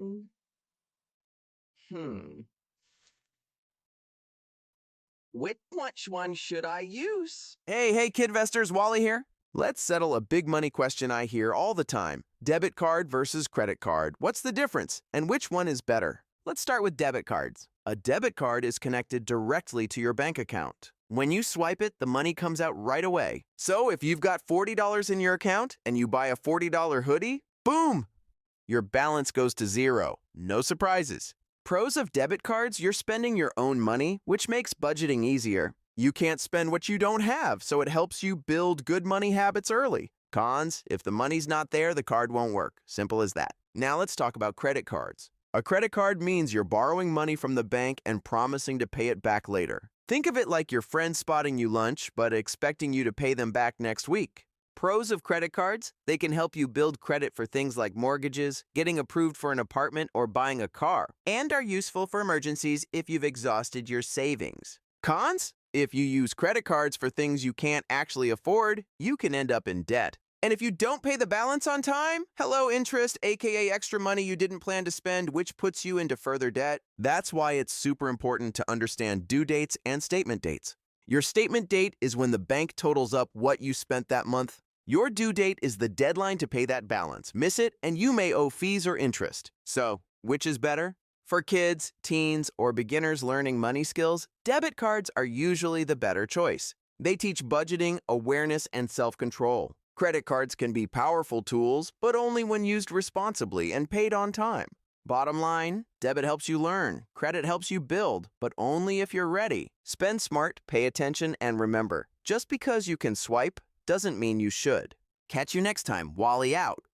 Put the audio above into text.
Mm, Hmm. Which one should I use? Hey, KidVestors, Wally here. Let's settle a big money question I hear all the time. Debit card versus credit card. What's the difference? And which one is better? Let's start with debit cards. A debit card is connected directly to your bank account. When you swipe it, the money comes out right away. So if you've got $40 in your account and you buy a $40 hoodie, boom! Your balance goes to zero. No surprises. Pros of debit cards, you're spending your own money, which makes budgeting easier. You can't spend what you don't have, so it helps you build good money habits early. Cons, if the money's not there, the card won't work. Simple as that. Now let's talk about credit cards. A credit card means you're borrowing money from the bank and promising to pay it back later. Think of it like your friend spotting you lunch, but expecting you to pay them back next week. Pros of credit cards, they can help you build credit for things like mortgages, getting approved for an apartment, or buying a car, and are useful for emergencies if you've exhausted your savings. Cons? If you use credit cards for things you can't actually afford, you can end up in debt. And if you don't pay the balance on time, hello interest, aka extra money you didn't plan to spend, which puts you into further debt. That's why it's super important to understand due dates and statement dates. Your statement date is when the bank totals up what you spent that month. Your due date is the deadline to pay that balance. Miss it, and you may owe fees or interest. So, which is better? For kids, teens, or beginners learning money skills, debit cards are usually the better choice. They teach budgeting, awareness, and self-control. Credit cards can be powerful tools, but only when used responsibly and paid on time. Bottom line, debit helps you learn, credit helps you build, but only if you're ready. Spend smart, pay attention, and remember, just because you can swipe doesn't mean you should. Catch you next time. Wally out.